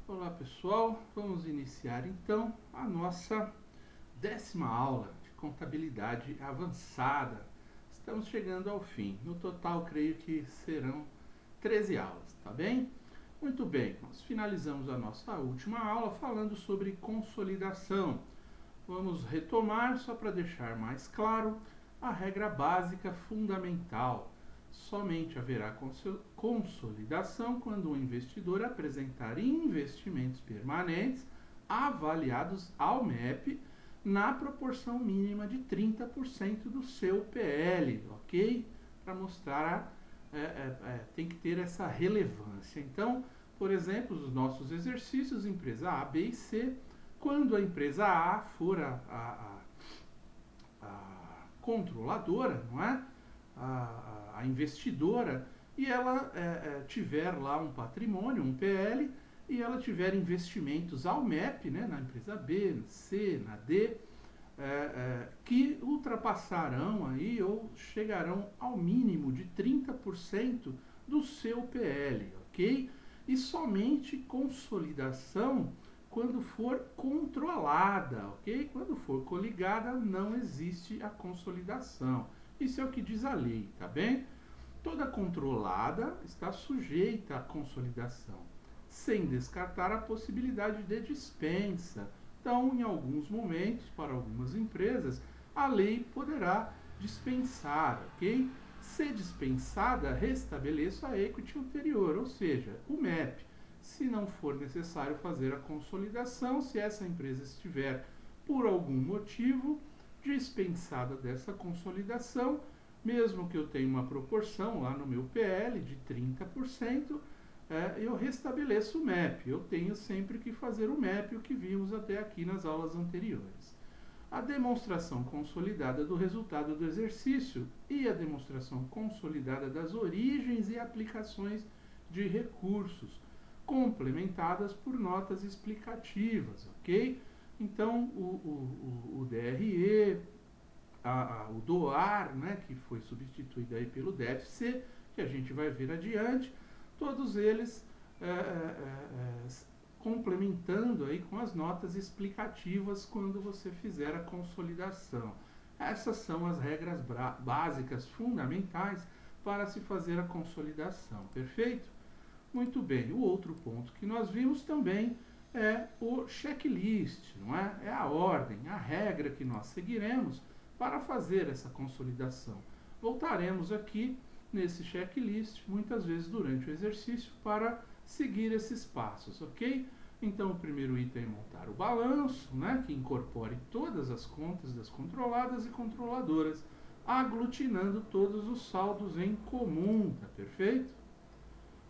Olá pessoal, vamos iniciar então a nossa 10ª aula de contabilidade avançada. Estamos chegando ao fim. No total, creio que serão 13 aulas, tá bem? Muito bem, nós finalizamos a nossa última aula falando sobre consolidação. Vamos retomar só para deixar mais claro a regra básica fundamental. Somente haverá consolidação quando o investidor apresentar investimentos permanentes avaliados ao MEP na proporção mínima de 30% do seu PL, ok? Para mostrar, tem que ter essa relevância. Então, por exemplo, os nossos exercícios, empresa A, B e C, quando a empresa A for a controladora, não é? A investidora, e ela tiver lá um patrimônio, um PL, e ela tiver investimentos ao MEP, né, na empresa B, na C, na D, que ultrapassarão aí ou chegarão ao mínimo de 30% do seu PL, ok? E somente consolidação quando for controlada, ok? Quando for coligada, não existe a consolidação. Isso é o que diz a lei, tá bem? Toda controlada está sujeita à consolidação, sem descartar a possibilidade de dispensa. Então, em alguns momentos, para algumas empresas, a lei poderá dispensar, ok? Se dispensada, restabeleça a equity anterior, ou seja, o MEP. Se não for necessário fazer a consolidação, se essa empresa estiver, por algum motivo, dispensada dessa consolidação, mesmo que eu tenha uma proporção lá no meu PL de 30%, eu restabeleço o MEP. Eu tenho sempre que fazer o MEP, o que vimos até aqui nas aulas anteriores. A demonstração consolidada do resultado do exercício e a demonstração consolidada das origens e aplicações de recursos, complementadas por notas explicativas, ok? Então, o DRE, o DOAR, né, que foi substituído aí pelo DFC, que a gente vai ver adiante, todos eles complementando aí com as notas explicativas quando você fizer a consolidação. Essas são as regras básicas fundamentais para se fazer a consolidação, perfeito? Muito bem, o outro ponto que nós vimos também é o checklist, não é? É a ordem, a regra que nós seguiremos para fazer essa consolidação. Voltaremos aqui nesse checklist muitas vezes durante o exercício para seguir esses passos, ok? Então, o primeiro item é montar o balanço, né, que incorpore todas as contas das controladas e controladoras, aglutinando todos os saldos em comum, tá perfeito?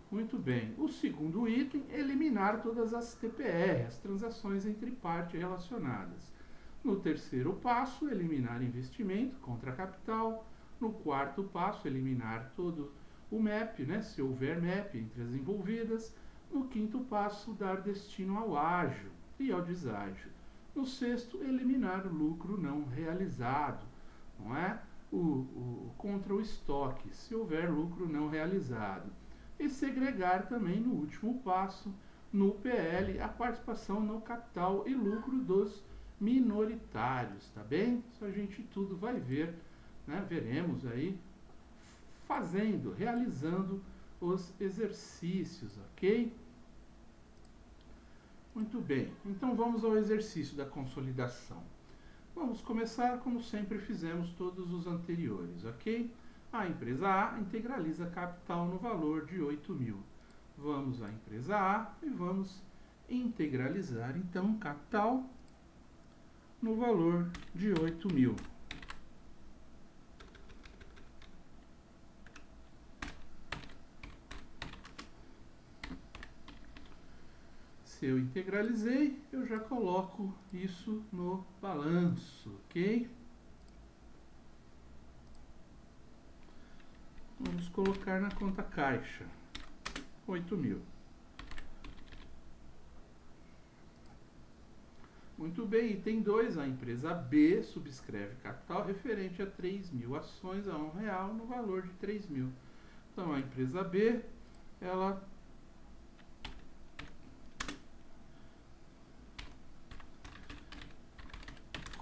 Muito bem. O segundo item é eliminar todas as TPR, as transações entre partes relacionadas. No terceiro passo, eliminar investimento contra capital. No quarto passo, eliminar todo o MEP, né, se houver MEP entre as envolvidas. No quinto passo, dar destino ao ágio e ao deságio. No sexto, eliminar o lucro não realizado, não é? Contra o estoque, se houver lucro não realizado. E segregar também no último passo, no PL, a participação no capital e lucro dos minoritários, tá bem? Isso a gente tudo vai ver, né? Veremos aí fazendo, realizando os exercícios, ok? Muito bem, então vamos ao exercício da consolidação. Vamos começar como sempre fizemos todos os anteriores, ok? A empresa A integraliza capital no valor de 8.000. Vamos à empresa A e vamos integralizar então capital no valor de 8.000. Se eu integralizei, eu já coloco isso no balanço, ok? Vamos colocar na conta caixa, 8.000. Muito bem, item 2, a empresa B subscreve capital referente a 3.000 ações a R$1 no valor de 3.000. Então, a empresa B, ela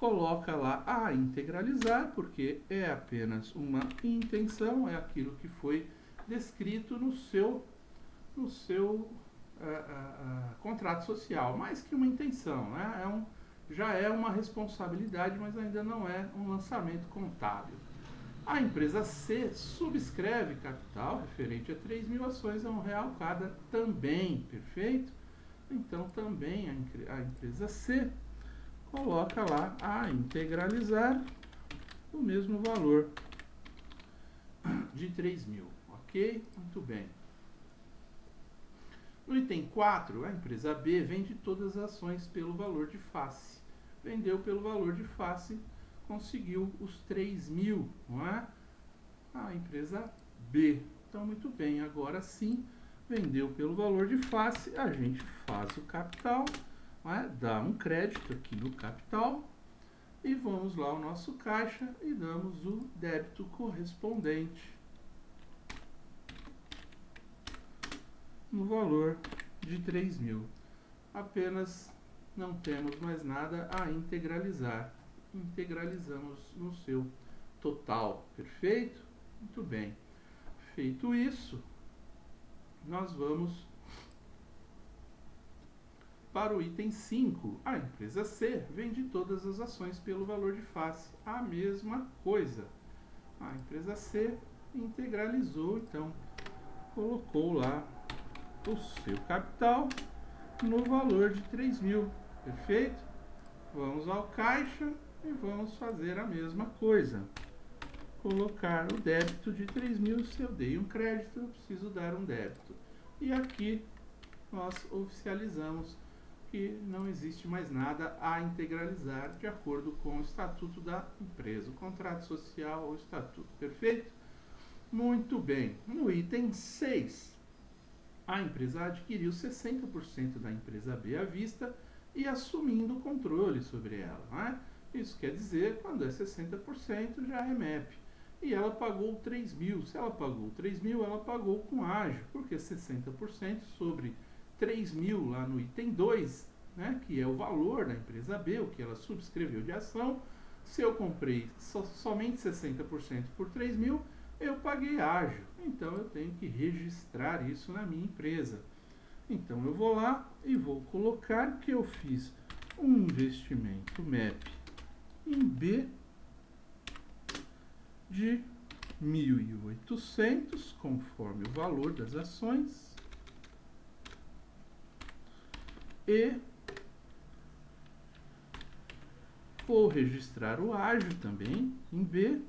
coloca lá a integralizar, porque é apenas uma intenção, é aquilo que foi descrito no seu contrato social, mais que uma intenção, né? Já é uma responsabilidade, mas ainda não é um lançamento contábil. A empresa C subscreve capital referente a 3.000 ações a R$1 cada também, perfeito? Então também a empresa C coloca lá a integralizar o mesmo valor de 3.000, ok? Muito bem. No item 4, a empresa B vende todas as ações pelo valor de face. Vendeu pelo valor de face, conseguiu os 3.000, não é? A empresa B. Então, muito bem, agora sim, vendeu pelo valor de face, a gente faz o capital, não é? Dá um crédito aqui no capital, e vamos lá ao nosso caixa e damos o débito correspondente no valor de 3.000. Apenas não temos mais nada a integralizar. Integralizamos no seu total, perfeito? Muito bem. Feito isso, nós vamos para o item 5. A empresa C vende todas as ações pelo valor de face. A mesma coisa. A empresa C integralizou, então, colocou lá o seu capital no valor de 3.000, perfeito? Vamos ao caixa e vamos fazer a mesma coisa. Colocar o débito de 3.000, se eu dei um crédito, eu preciso dar um débito. E aqui nós oficializamos que não existe mais nada a integralizar de acordo com o estatuto da empresa, o contrato social ou o estatuto, perfeito? Muito bem. No item 6, a empresa adquiriu 60% da empresa B à vista e assumindo o controle sobre ela, não é? Isso quer dizer, quando é 60% já é MEP. E ela pagou 3.000. Se ela pagou 3.000, ela pagou com ágio, porque 60% sobre 3.000 lá no item 2, né, que é o valor da empresa B, o que ela subscreveu de ação. Se eu comprei somente 60% por 3.000, eu paguei ágio. Então eu tenho que registrar isso na minha empresa. Então eu vou lá e vou colocar que eu fiz um investimento MEP em B de 1.800, conforme o valor das ações, e vou registrar o ágio também em B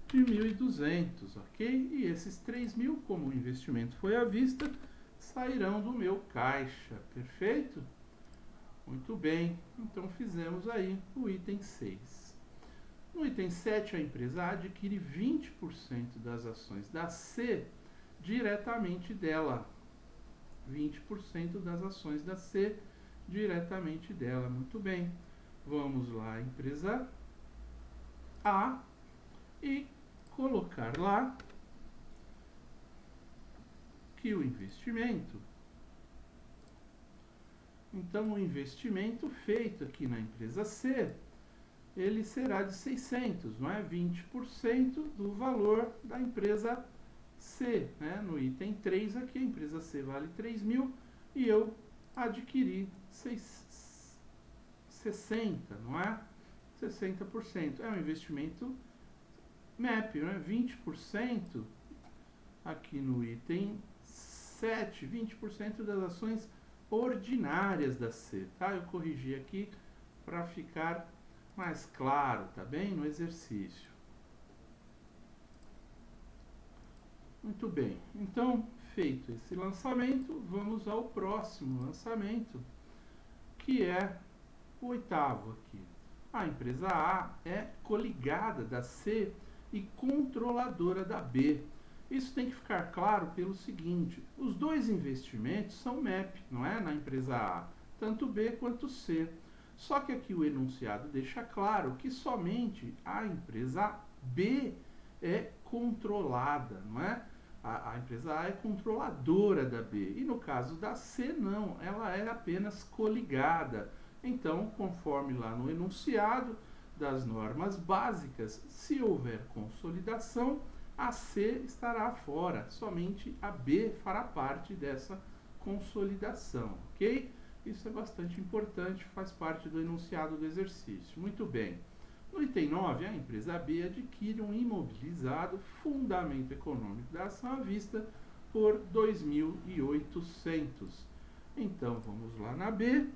de 1.200, ok? E esses 3.000, como o investimento foi à vista, sairão do meu caixa, perfeito? Muito bem, então fizemos aí o item 6. No item 7, a empresa adquire 20% das ações da C diretamente dela. 20% das ações da C diretamente dela. Muito bem. Vamos lá, empresa A, e colocar lá que o investimento... Então, o investimento feito aqui na empresa C, ele será de 600, não é? 20% do valor da empresa C, né? No item 3 aqui, a empresa C vale 3.000 e eu adquiri 60, não é? 60%. É um investimento MEP, né? 20% aqui no item 7, 20% das ações ordinárias da C, tá? Eu corrigi aqui para ficar mais claro, tá bem? No exercício. Muito bem. Então, feito esse lançamento, vamos ao próximo lançamento, que é o 8º aqui. A empresa A é coligada da C e controladora da B. Isso tem que ficar claro pelo seguinte: os dois investimentos são MEP, não é? Na empresa A, tanto B quanto C. Só que aqui o enunciado deixa claro que somente a empresa B é controlada, não é? A empresa A é controladora da B. E no caso da C, não, ela é apenas coligada. Então, conforme lá no enunciado das normas básicas, se houver consolidação, a C estará fora, somente a B fará parte dessa consolidação, ok? Isso é bastante importante, faz parte do enunciado do exercício. Muito bem. No item 9, a empresa B adquire um imobilizado, fundamento econômico da ação à vista, por 2.800. Então, vamos lá na B,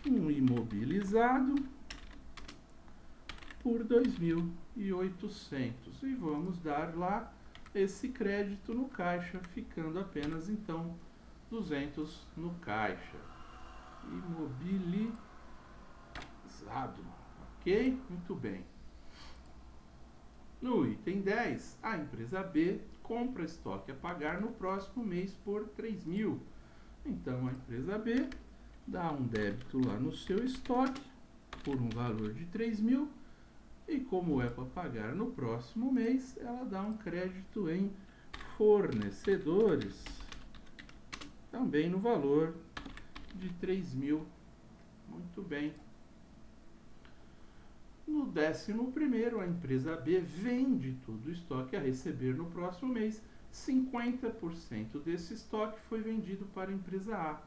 um imobilizado por 2.800. E vamos dar lá esse crédito no caixa, ficando apenas, então, 200 no caixa. Imobilizado. Ok? Muito bem. No item 10, a empresa B compra estoque a pagar no próximo mês por 3.000. Então, a empresa B dá um débito lá no seu estoque por um valor de 3.000 e, como é para pagar no próximo mês, ela dá um crédito em fornecedores, também no valor de 3.000. Muito bem. No 11º, a empresa B vende todo o estoque a receber no próximo mês. 50% desse estoque foi vendido para a empresa A.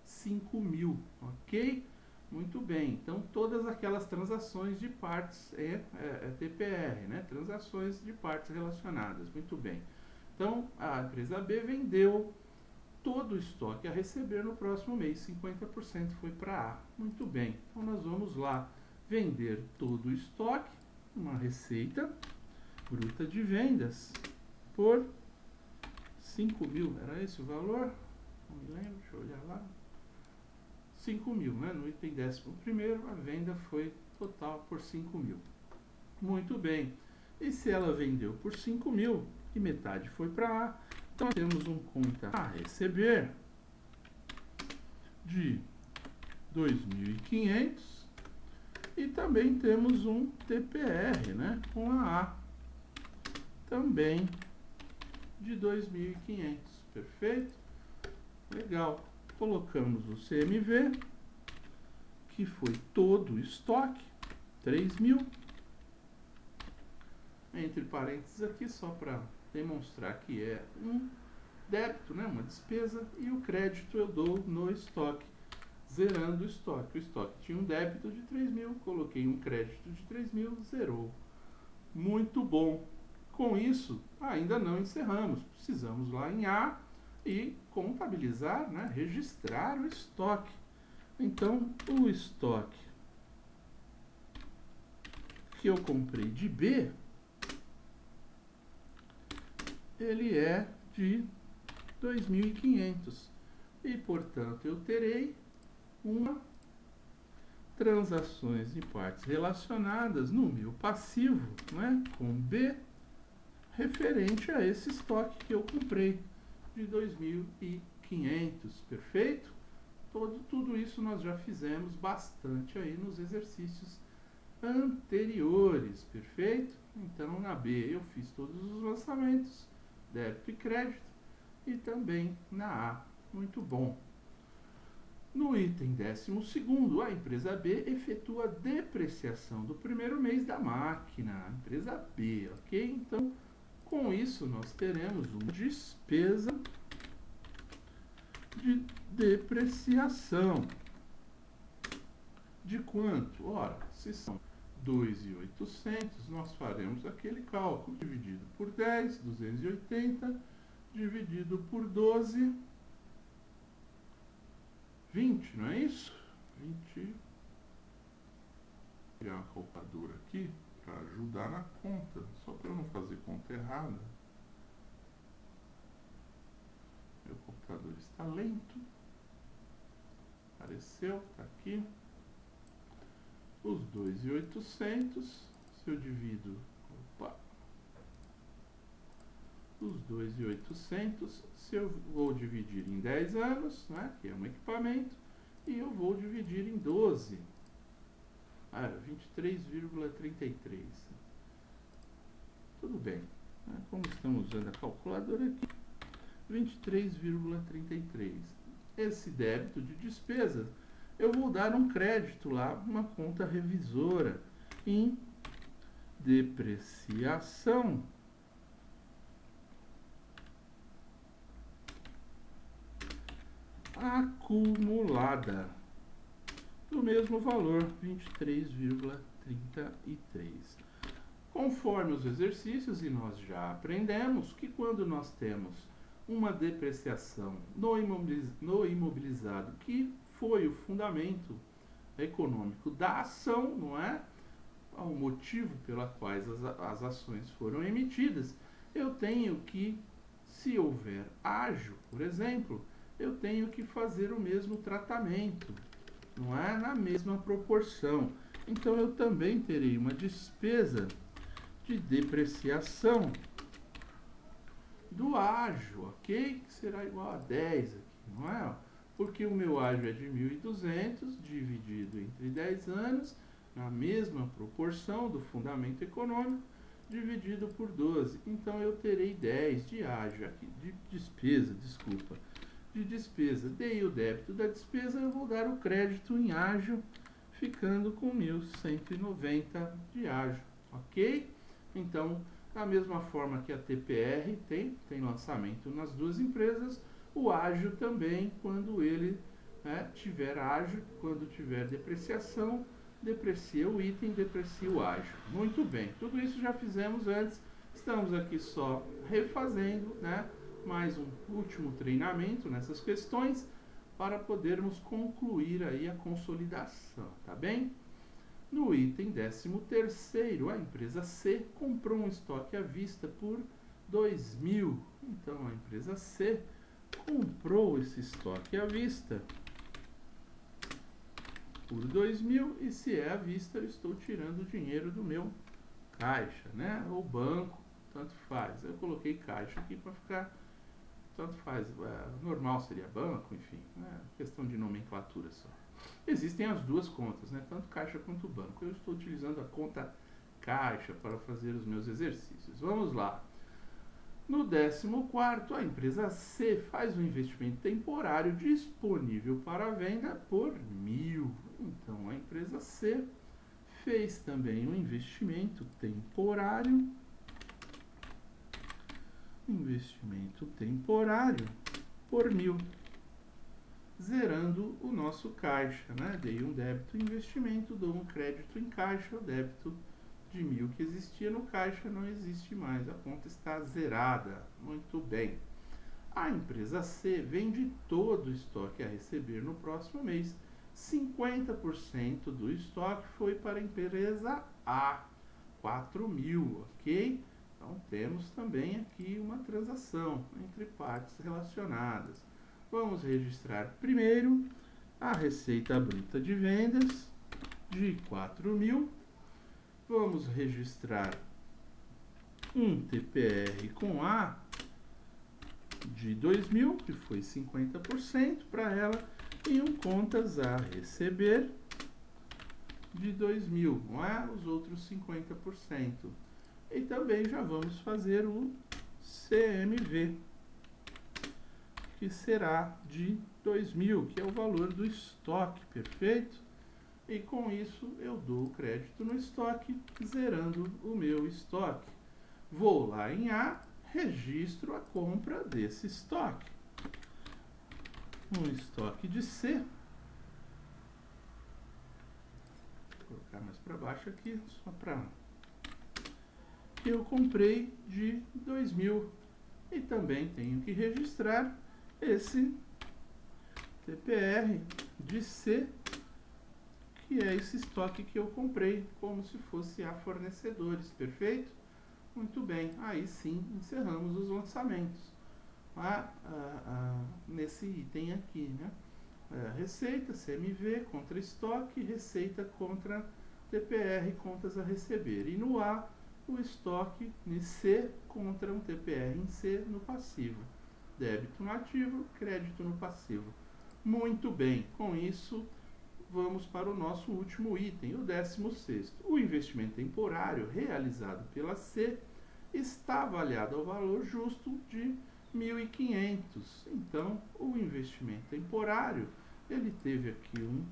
5.000, ok? Muito bem. Então, todas aquelas transações de partes é TPR, né? Transações de partes relacionadas. Muito bem. Então, a empresa B vendeu todo o estoque a receber no próximo mês. 50% foi para A. Muito bem. Então, nós vamos lá vender todo o estoque, uma receita bruta de vendas, por 5.000. Era esse o valor? Não me lembro, deixa eu olhar lá. 5.000, né? No item 11º, a venda foi total por 5.000. Muito bem. E se ela vendeu por 5.000 e metade foi para A, então temos um conta a receber de 2.500 e também temos um TPR, né? Com a A também de 2.500. Perfeito? Legal. Colocamos o CMV, que foi todo o estoque, 3.000. Entre parênteses aqui, só para demonstrar que é um débito, né, uma despesa, e o crédito eu dou no estoque, zerando o estoque. O estoque tinha um débito de 3.000, coloquei um crédito de 3.000, zerou. Muito bom. Com isso, ainda não encerramos. Precisamos lá em A e contabilizar, né, registrar o estoque. Então, o estoque que eu comprei de B, ele é de 2.500 e, portanto, eu terei uma transações de partes relacionadas no meu passivo, né, com B, referente a esse estoque que eu comprei de 2.500, perfeito? Tudo isso nós já fizemos bastante aí nos exercícios anteriores, perfeito? Então, na B eu fiz todos os lançamentos, débito e crédito, e também na A. Muito bom. No item 12º, a empresa B efetua a depreciação do primeiro mês da máquina, a empresa B, ok? Então, com isso, nós teremos uma despesa de depreciação. De quanto? Ora, se são 2.800, nós faremos aquele cálculo dividido por 10, 280, dividido por 12, 20, não é isso? 20. Vou pegar uma calculadora aqui para ajudar na conta, só para eu não fazer conta errada. Meu computador está lento. Apareceu, está aqui. Os 2.800, se eu divido, os 2.800, se eu vou dividir em 10 anos, né, que é um equipamento, e eu vou dividir em 12. 23,33. Tudo bem. Como estamos usando a calculadora aqui, 23,33. Esse débito de despesas eu vou dar um crédito lá, uma conta revisora em depreciação acumulada do mesmo valor, 23,33. Conforme os exercícios, e nós já aprendemos que quando nós temos uma depreciação no imobilizado, que foi o fundamento econômico da ação, não é? O motivo pela qual as ações foram emitidas, eu tenho que, se houver ágio, por exemplo, eu tenho que fazer o mesmo tratamento, não é? Na mesma proporção. Então, eu também terei uma despesa de depreciação do ágio, ok? Que será igual a 10 aqui, não é? Porque o meu ágio é de 1.200 dividido entre 10 anos, na mesma proporção do fundamento econômico, dividido por 12. Então, eu terei 10 de ágio aqui, de despesa, desculpa. De despesa. Dei o débito da despesa, eu vou dar o crédito em ágio, ficando com 1.190 de ágio, ok? Então, da mesma forma que a TPR tem lançamento nas duas empresas, o ágio também, quando ele tiver ágio, quando tiver depreciação, deprecia o item, deprecia o ágio. Muito bem, tudo isso já fizemos antes, estamos aqui só refazendo, né? Mais um último treinamento nessas questões para podermos concluir aí a consolidação, tá bem? No item 13º, a empresa C comprou um estoque à vista por 2.000. Então, a empresa C comprou esse estoque à vista por 2.000 e se é à vista, eu estou tirando o dinheiro do meu caixa, né? Ou banco, tanto faz. Eu coloquei caixa aqui para ficar, tanto faz. Normal seria banco, enfim, questão de nomenclatura só. Existem as duas contas, né? Tanto caixa quanto banco. Eu estou utilizando a conta caixa para fazer os meus exercícios. Vamos lá. No 14º, a empresa C faz um investimento temporário disponível para venda por 1.000. Então, a empresa C fez também um investimento temporário por 1.000, zerando o nosso caixa, né? Dei um débito em investimento, dou um crédito em caixa, o débito de 1.000 que existia no caixa não existe mais, a conta está zerada. Muito bem. A empresa C vende todo o estoque a receber no próximo mês. 50% do estoque foi para a empresa A, 4.000, ok? Então, temos também aqui uma transação entre partes relacionadas. Vamos registrar primeiro a receita bruta de vendas de 4.000. Vamos registrar um TPR com A de 2.000, que foi 50% para ela, e um contas a receber de 2.000, não é? Os outros 50%. E também já vamos fazer o CMV, que será de 2.000, que é o valor do estoque, perfeito? E com isso eu dou crédito no estoque, zerando o meu estoque. Vou lá em A, registro a compra desse estoque. Um estoque de C. Vou colocar mais para baixo aqui, só para que eu comprei de 2.000. E também tenho que registrar esse TPR de C, que é esse estoque que eu comprei, como se fosse a fornecedores, perfeito? Muito bem, aí sim encerramos os lançamentos nesse item aqui, né? Receita, CMV, contra estoque, receita contra TPR, contas a receber. E no A, o estoque em C contra um TPR em C no passivo. Débito no ativo, crédito no passivo. Muito bem, com isso vamos para o nosso último item, o 16º. O investimento temporário realizado pela C está avaliado ao valor justo de 1.500. Então, o investimento temporário, ele teve aqui um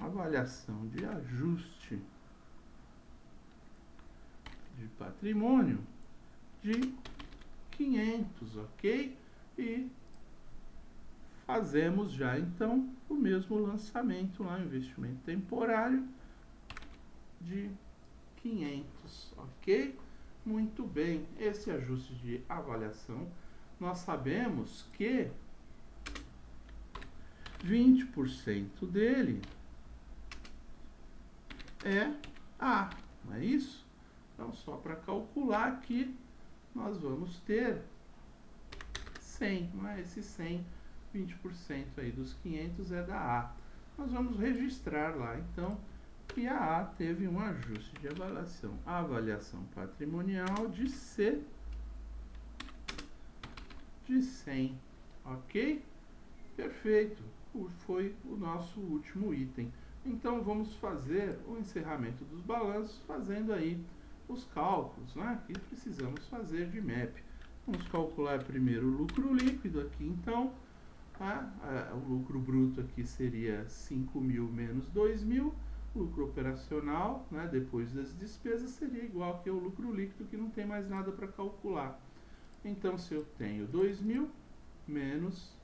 avaliação de ajuste de patrimônio de 500, ok? E fazemos já então o mesmo lançamento lá, investimento temporário de 500, ok? Muito bem, esse ajuste de avaliação, nós sabemos que 20% dele é A, não é isso? Então, só para calcular aqui, nós vamos ter 100, não é? Esse 100, 20% aí dos 500 é da A. Nós vamos registrar lá, então, que a A teve um ajuste de avaliação patrimonial de C de 100, ok? Perfeito, foi o nosso último item. Então, vamos fazer o encerramento dos balanços, fazendo aí os cálculos, né, que precisamos fazer de MEP. Vamos calcular primeiro o lucro líquido aqui, então, o lucro bruto aqui seria 5.000 menos 2.000, lucro operacional, né, depois das despesas, seria igual que ao lucro líquido, que não tem mais nada para calcular. Então, se eu tenho 2.000 menos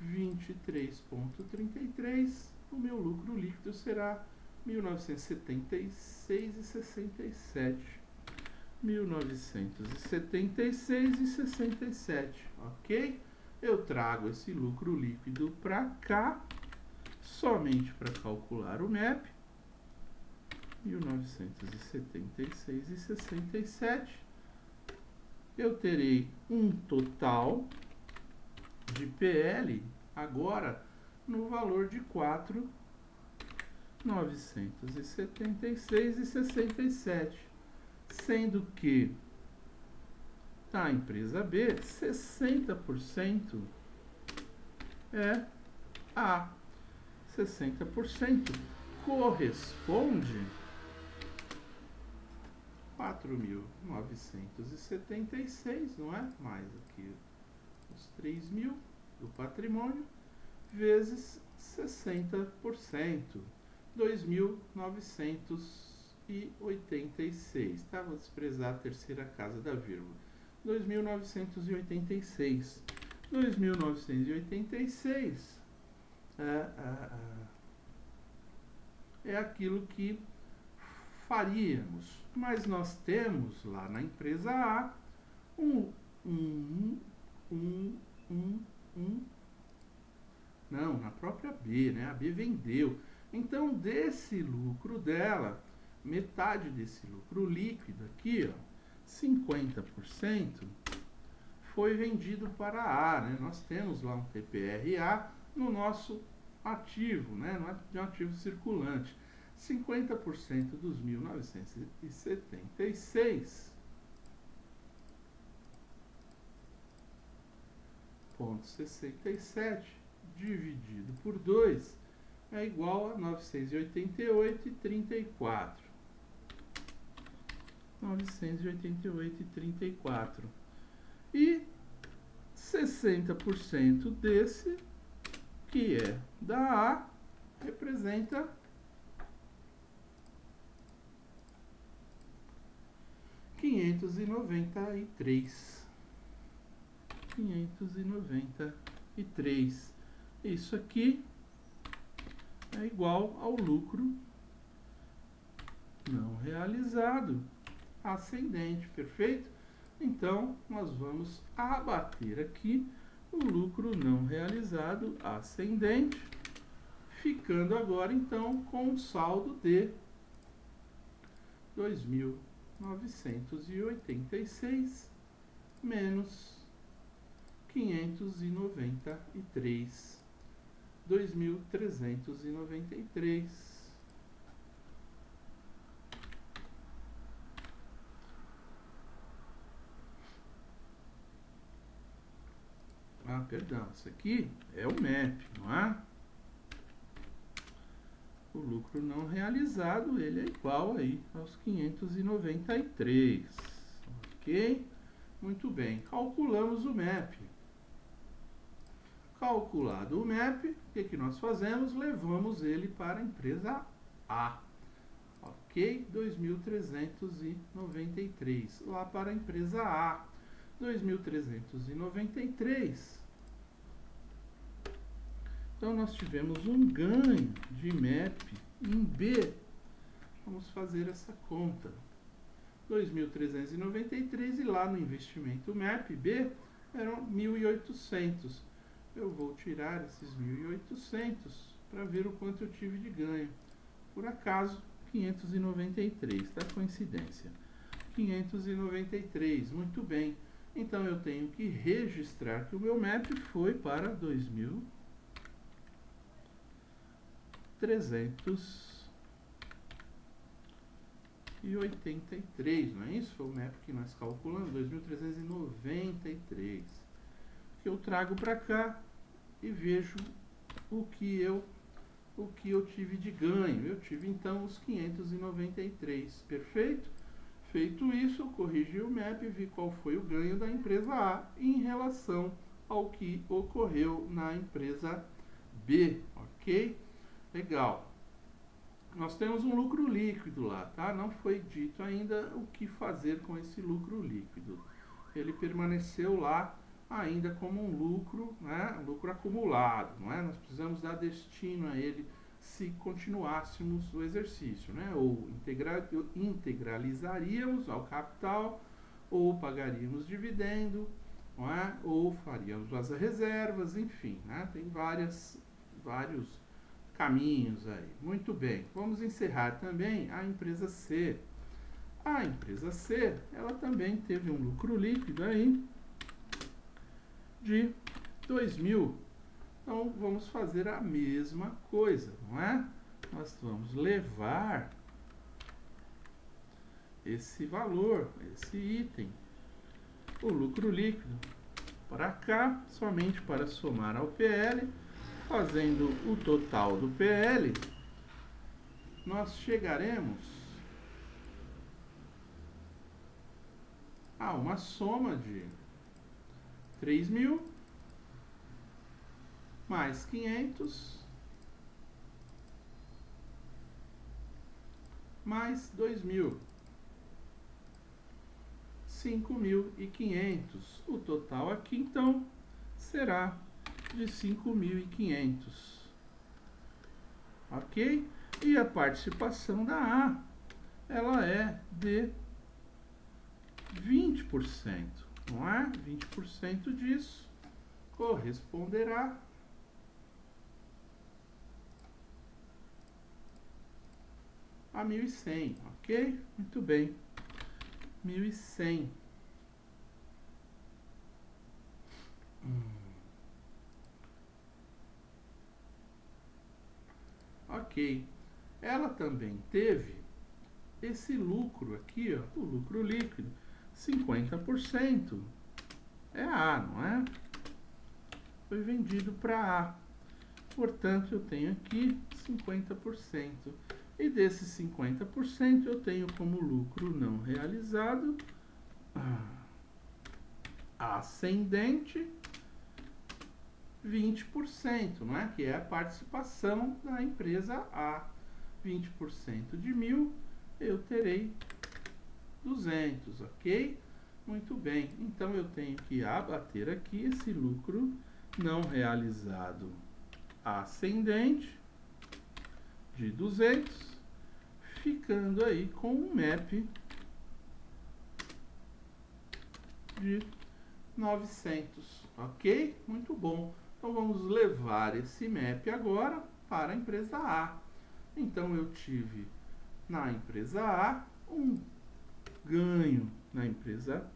23,33, o meu lucro líquido será 1976,67. 1976,67, ok? Eu trago esse lucro líquido para cá, somente para calcular o MEP. 1976,67. Eu terei um total de PL agora no valor de 4.976,67, sendo que da empresa B 60% é A. 60% corresponde 4.976, não é? Mais aqui os 3.000 do patrimônio, vezes 60%, 2.986, tá? Vou desprezar a terceira casa da vírgula. 2.986. 2.986 é aquilo que faríamos, mas nós temos lá na empresa A não, na própria B, né? A B vendeu. Então, desse lucro dela, metade desse lucro líquido aqui, ó, 50%, foi vendido para a A, né? Nós temos lá um TPRA no nosso ativo, né? No ativo circulante. 50% dos 1.976,67 dividido por 2 é igual a 988,34. 988,34. E 60% desse, que é da A, representa 593. 593. Isso aqui é igual ao lucro não realizado ascendente, perfeito? Então, nós vamos abater aqui o lucro não realizado ascendente, ficando agora, então, com um saldo de 2.986 menos 593. 2.393. Perdão, isso aqui é o MEP, não é? O lucro não realizado, ele é igual aí aos 593, ok? Muito bem, calculamos o MEP. Calculado o MEP, o que nós fazemos? Levamos ele para a empresa A. Ok? 2.393. Lá para a empresa A. 2.393. Então, nós tivemos um ganho de MEP em B. Vamos fazer essa conta. 2.393 e lá no investimento MEP B eram 1.800. Eu vou tirar esses 1.800 para ver o quanto eu tive de ganho. Por acaso, 593, tá? Coincidência. 593, muito bem. Então, eu tenho que registrar que o meu MEP foi para 2.383, não é isso? Foi o MEP que nós calculamos, 2.393. Que eu trago para cá e vejo o que eu tive de ganho. Eu tive então os 593, perfeito? Feito isso, eu corrigi o MEP e vi qual foi o ganho da empresa A em relação ao que ocorreu na empresa B, ok? Legal. Nós temos um lucro líquido lá, tá? Não foi dito ainda o que fazer com esse lucro líquido. Ele permaneceu lá ainda como um lucro, né? Um lucro acumulado, não é? Nós precisamos dar destino a ele se continuássemos o exercício, né? Ou integralizaríamos ao capital, ou pagaríamos dividendo, não é? Ou faríamos as reservas, enfim, né? Tem vários caminhos aí. Muito bem, vamos encerrar também a empresa C. A empresa C, ela também teve um lucro líquido aí de 2.000. Então, vamos fazer a mesma coisa, não é? Nós vamos levar esse valor, esse item, o lucro líquido, para cá, somente para somar ao PL. Fazendo o total do PL, nós chegaremos a uma soma de 3.000 mais 500 mais 2.000, 5.500. O total aqui, então, será de 5.500, ok? E a participação da A, ela é de 20%, não é? 20% disso corresponderá a 1.100, ok? Muito bem, 1.100. Ok, ela também teve esse lucro aqui, ó, o lucro líquido, 50% é A, não é? Foi vendido para A, portanto eu tenho aqui 50%. E desses 50% eu tenho como lucro não realizado ascendente 20%, não é? Que é a participação da empresa A. 20% de 1.000, eu terei 200, ok? Muito bem, então eu tenho que abater aqui esse lucro não realizado ascendente de 200, ficando aí com um MEP de 900, ok? Muito bom. Então, vamos levar esse MEP agora para a empresa A. Então, eu tive na empresa A um ganho na empresa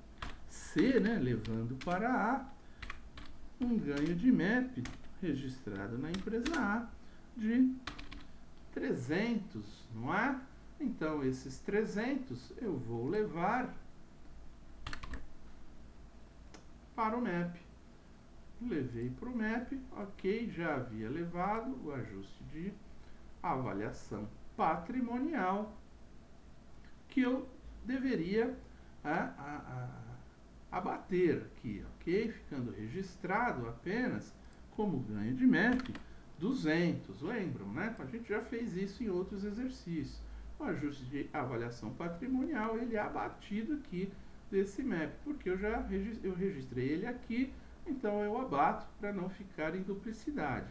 C, né? Levando para A, um ganho de MEP registrado na empresa A de 300, não é? Então, esses 300 eu vou levar para o MEP. Levei para o MEP, ok, já havia levado o ajuste de avaliação patrimonial que eu deveria abater aqui, ok? Ficando registrado apenas como ganho de MEP 200, lembram, né? A gente já fez isso em outros exercícios. O ajuste de avaliação patrimonial, ele é abatido aqui desse MEP, porque eu registrei ele aqui, então eu abato para não ficar em duplicidade.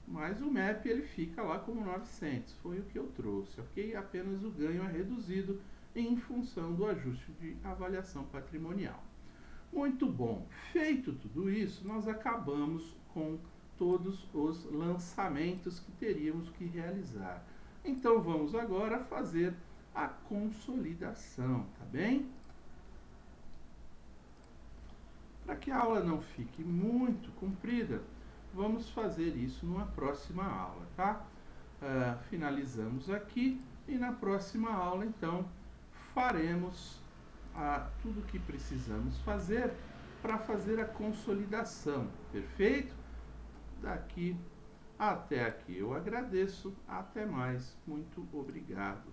Mas o MEP ele fica lá como 900, foi o que eu trouxe, ok? Apenas o ganho é reduzido em função do ajuste de avaliação patrimonial. Muito bom, feito tudo isso, nós acabamos com todos os lançamentos que teríamos que realizar. Então vamos agora fazer a consolidação, tá bem? Para que a aula não fique muito comprida, vamos fazer isso numa próxima aula, tá? Finalizamos aqui e na próxima aula, então, faremos tudo o que precisamos fazer para fazer a consolidação, perfeito? Daqui até aqui eu agradeço, até mais, muito obrigado.